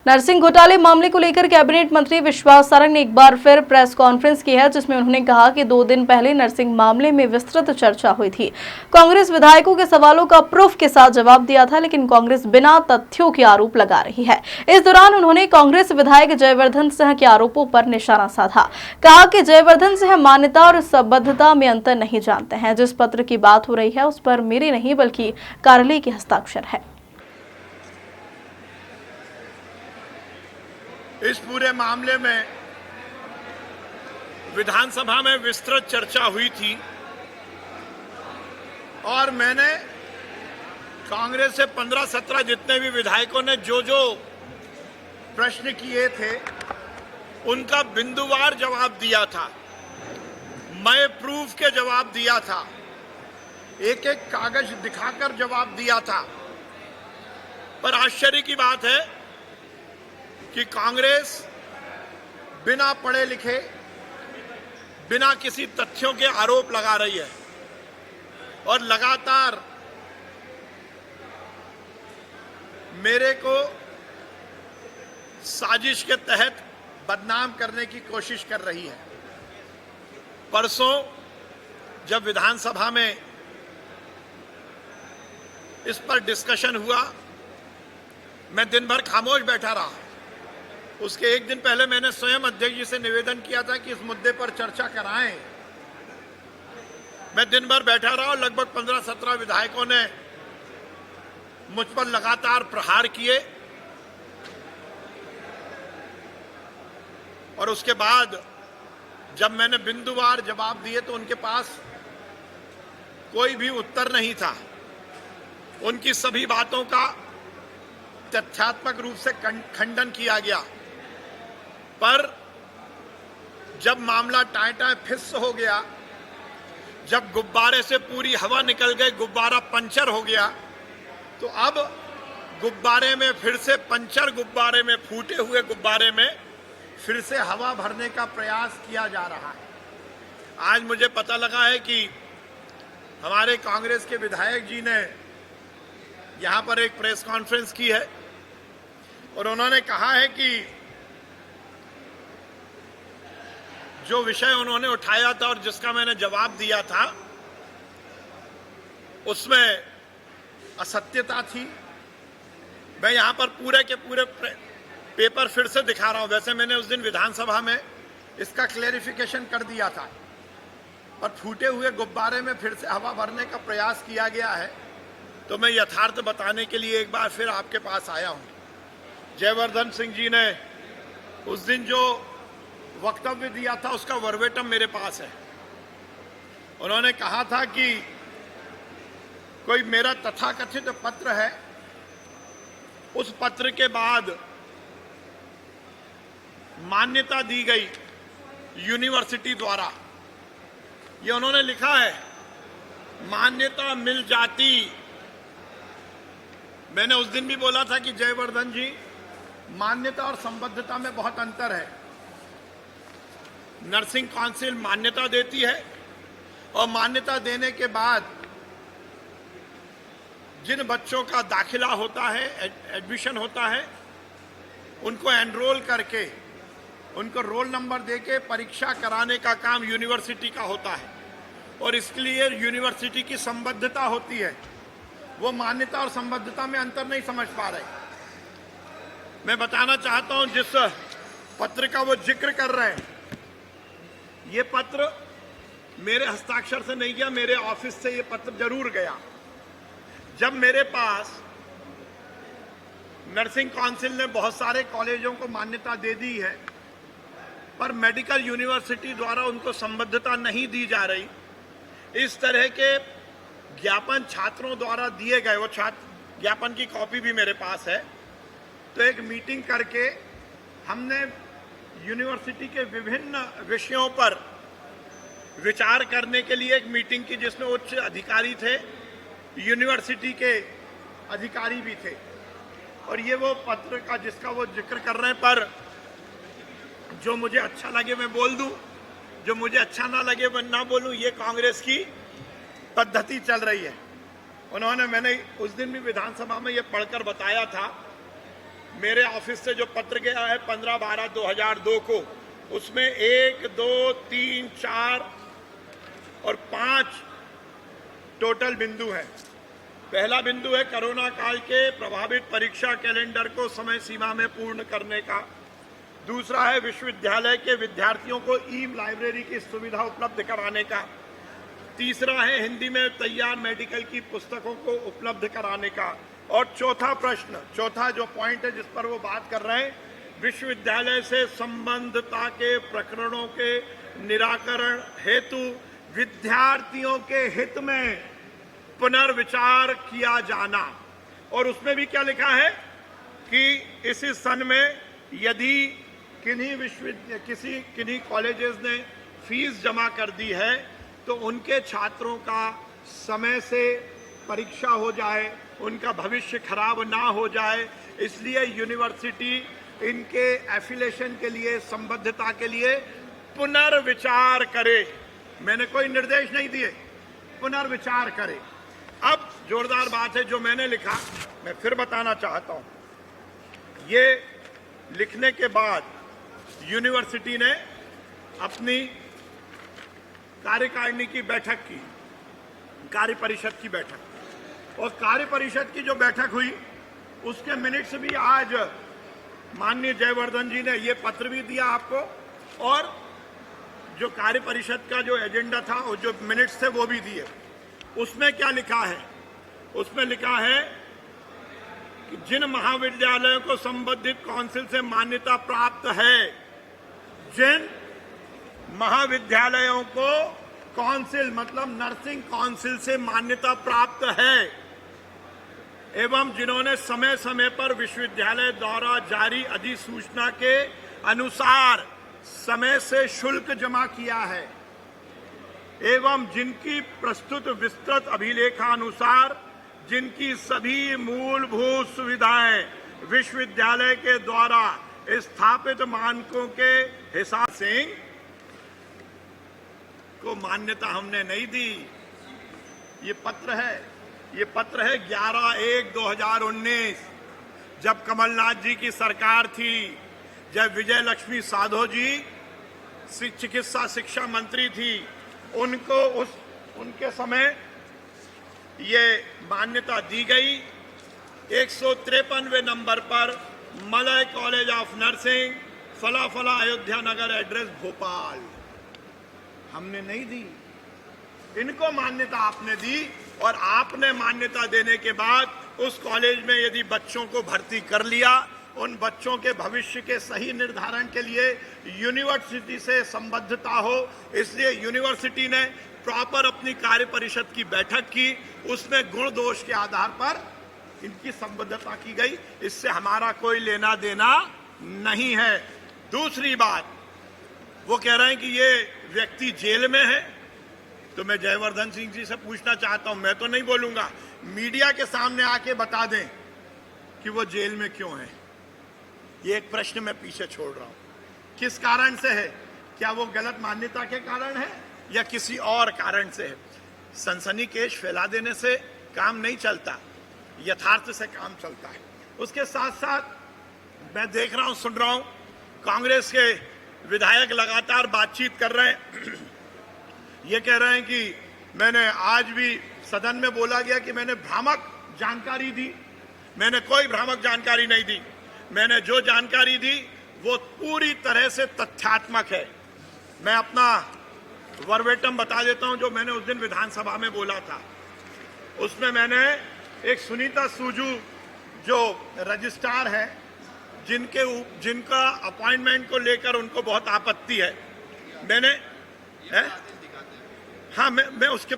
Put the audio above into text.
Nursing घोटाले मामले को लेकर कैबिनेट मंत्री विश्वास सारंग ने एक बार फिर प्रेस कॉन्फ्रेंस की है, जिसमें उन्होंने कहा कि 2 दिन पहले नर्सिंग मामले में विस्तृत चर्चा हुई थी। कांग्रेस विधायकों के सवालों का प्रूफ के साथ जवाब दिया था, लेकिन कांग्रेस बिना तथ्यों के आरोप लगा रही है। इस दौरान उन्होंने कांग्रेस विधायक जयवर्धन सिंह के आरोपों पर निशाना साधा। कहा कि जयवर्धन सिंह मान्यता और संबद्धता में अंतर नहीं जानते हैं। जिस पत्र की बात हो रही है उस पर मेरे नहीं बल्कि कार्यालय के हस्ताक्षर है। इस पूरे मामले में विधानसभा में विस्तृत चर्चा हुई थी और मैंने कांग्रेस से 15-17 जितने भी विधायकों ने जो प्रश्न किए थे उनका बिंदुवार जवाब दिया था। मैं प्रूफ के जवाब दिया था, एक एक कागज दिखाकर जवाब दिया था। पर आश्चर्य की बात है कि कांग्रेस बिना पढ़े लिखे, बिना किसी तथ्यों के आरोप लगा रही है और लगातार मेरे को साजिश के तहत बदनाम करने की कोशिश कर रही है। परसों जब विधानसभा में इस पर डिस्कशन हुआ, मैं दिन भर खामोश बैठा रहा। उसके एक दिन पहले मैंने स्वयं अध्यक्ष जी से निवेदन किया था कि इस मुद्दे पर चर्चा कराएं। मैं दिन भर बैठा रहा और लगभग 15-17 विधायकों ने मुझ पर लगातार प्रहार किए और उसके बाद जब मैंने बिंदुवार जवाब दिए तो उनके पास कोई भी उत्तर नहीं था। उनकी सभी बातों का तथ्यात्मक रूप से खंडन किया गया। पर जब मामला टाँय फिस हो गया, जब गुब्बारे से पूरी हवा निकल गई, गुब्बारा पंचर हो गया, तो अब गुब्बारे में फिर से पंचर गुब्बारे में, फूटे हुए गुब्बारे में फिर से हवा भरने का प्रयास किया जा रहा है। आज मुझे पता लगा है कि हमारे कांग्रेस के विधायक जी ने यहां पर एक प्रेस कॉन्फ्रेंस की है और उन्होंने कहा है कि जो विषय उन्होंने उठाया था और जिसका मैंने जवाब दिया था उसमें असत्यता थी। मैं यहां पर पूरे के पूरे पेपर फिर से दिखा रहा हूं। वैसे मैंने उस दिन विधानसभा में इसका क्लेरिफिकेशन कर दिया था, पर फूटे हुए गुब्बारे में फिर से हवा भरने का प्रयास किया गया है, तो मैं यथार्थ बताने के लिए एक बार फिर आपके पास आया हूं। जयवर्धन सिंह जी ने उस दिन जो वक्तव्य दिया था उसका वर्बेटम मेरे पास है। उन्होंने कहा था कि कोई मेरा तथाकथित पत्र है, उस पत्र के बाद मान्यता दी गई यूनिवर्सिटी द्वारा। ये उन्होंने लिखा है, मान्यता मिल जाती। मैंने उस दिन भी बोला था कि जयवर्धन जी, मान्यता और संबद्धता में बहुत अंतर है। नर्सिंग काउंसिल मान्यता देती है और मान्यता देने के बाद जिन बच्चों का दाखिला होता है, एडमिशन होता है, उनको एनरोल करके उनको रोल नंबर देके परीक्षा कराने का काम यूनिवर्सिटी का होता है और इसके लिए यूनिवर्सिटी की संबद्धता होती है। वो मान्यता और संबद्धता में अंतर नहीं समझ पा रहे। मैं बताना चाहता हूं, जिस पत्र का वो जिक्र कर रहे हैं, ये पत्र मेरे हस्ताक्षर से नहीं गया, मेरे ऑफिस से ये पत्र जरूर गया। जब मेरे पास नर्सिंग काउंसिल ने बहुत सारे कॉलेजों को मान्यता दे दी है, पर मेडिकल यूनिवर्सिटी द्वारा उनको संबद्धता नहीं दी जा रही, इस तरह के ज्ञापन छात्रों द्वारा दिए गए, वो छात्र ज्ञापन की कॉपी भी मेरे पास है। तो एक मीटिंग करके हमने यूनिवर्सिटी के विभिन्न विषयों पर विचार करने के लिए एक मीटिंग की, जिसमें उच्च अधिकारी थे, यूनिवर्सिटी के अधिकारी भी थे। और ये वो पत्र का जिसका वो जिक्र कर रहे हैं, पर जो मुझे अच्छा लगे मैं बोल दूं, जो मुझे अच्छा ना लगे मैं ना बोलूं, ये कांग्रेस की पद्धति चल रही है। मैंने उस दिन भी विधानसभा में ये पढ़कर बताया था मेरे ऑफिस से जो पत्र गया है 15/12/2002 को, उसमें 1, 2, 3, 4 और 5 टोटल बिंदु हैं। पहला बिंदु है कोरोना काल के प्रभावित परीक्षा कैलेंडर को समय सीमा में पूर्ण करने का। दूसरा है विश्वविद्यालय के विद्यार्थियों को ई लाइब्रेरी की सुविधा उपलब्ध कराने का। तीसरा है हिंदी में तैयार मेडिकल की पुस्तकों को उपलब्ध कराने का। और चौथा जो पॉइंट है जिस पर वो बात कर रहे हैं, विश्वविद्यालय से संबद्धता के प्रकरणों के निराकरण हेतु विद्यार्थियों के हित में पुनर्विचार किया जाना। और उसमें भी क्या लिखा है कि इसी सन में यदि किन्हीं कॉलेजेस ने फीस जमा कर दी है तो उनके छात्रों का समय से परीक्षा हो जाए, उनका भविष्य खराब ना हो जाए, इसलिए यूनिवर्सिटी इनके एफिलिएशन के लिए, संबद्धता के लिए पुनर्विचार करे। मैंने कोई निर्देश नहीं दिए, पुनर्विचार करे। अब जोरदार बात है जो मैंने लिखा, मैं फिर बताना चाहता हूं। ये लिखने के बाद यूनिवर्सिटी ने अपनी कार्यकारिणी की बैठक की, कार्य परिषद की बैठक, और कार्य परिषद की जो बैठक हुई उसके मिनट्स भी आज माननीय जयवर्धन जी ने ये पत्र भी दिया आपको, और जो कार्य परिषद का जो एजेंडा था और जो मिनट्स थे वो भी दिए। उसमें क्या लिखा है? उसमें लिखा है कि जिन महाविद्यालयों को संबंधित काउंसिल से मान्यता प्राप्त है, जिन महाविद्यालयों को काउंसिल मतलब नर्सिंग काउंसिल से मान्यता प्राप्त है एवं जिन्होंने समय समय पर विश्वविद्यालय द्वारा जारी अधिसूचना के अनुसार समय से शुल्क जमा किया है एवं जिनकी प्रस्तुत विस्तृत अभिलेखानुसार जिनकी सभी मूलभूत सुविधाएं विश्वविद्यालय के द्वारा स्थापित मानकों के हिसाब से को मान्यता हमने नहीं दी। ये पत्र है 11/1/2019, जब कमलनाथ जी की सरकार थी, जब विजय लक्ष्मी साधो जी चिकित्सा शिक्षा मंत्री थी, उनके समय ये मान्यता दी गई। 153वें नंबर पर मलय कॉलेज ऑफ नर्सिंग, फला अयोध्या नगर एड्रेस भोपाल। हमने नहीं दी, इनको मान्यता आपने दी, और आपने मान्यता देने के बाद उस कॉलेज में यदि बच्चों को भर्ती कर लिया, उन बच्चों के भविष्य के सही निर्धारण के लिए यूनिवर्सिटी से संबद्धता हो, इसलिए यूनिवर्सिटी ने प्रॉपर अपनी कार्य परिषद की बैठक की, उसमें गुण दोष के आधार पर इनकी संबद्धता की गई। इससे हमारा कोई लेना देना नहीं है। दूसरी बात, वो कह रहे हैं कि ये व्यक्ति जेल में है, तो मैं जयवर्धन सिंह जी से पूछना चाहता हूं, मैं तो नहीं बोलूंगा, मीडिया के सामने आके बता दें कि वो जेल में क्यों है। ये एक प्रश्न मैं पीछे छोड़ रहा हूं, किस कारण से है? क्या वो गलत मान्यता के कारण है या किसी और कारण से है? सनसनीखेज फैला देने से काम नहीं चलता, यथार्थ से काम चलता है। उसके साथ साथ मैं देख रहा हूं, सुन रहा हूं, कांग्रेस के विधायक लगातार बातचीत कर रहे हैं। ये कह रहे हैं कि मैंने आज भी सदन में बोला गया कि मैंने भ्रामक जानकारी दी। मैंने कोई भ्रामक जानकारी नहीं दी। मैंने जो जानकारी दी वो पूरी तरह से तथ्यात्मक है। मैं अपना वर्बेटम बता देता हूं जो मैंने उस दिन विधानसभा में बोला था। उसमें मैंने एक सुनीता सूजू जो रजिस्ट्रार है, जिनका अपॉइंटमेंट को लेकर उनको बहुत आपत्ति है, मैंने मैं उसके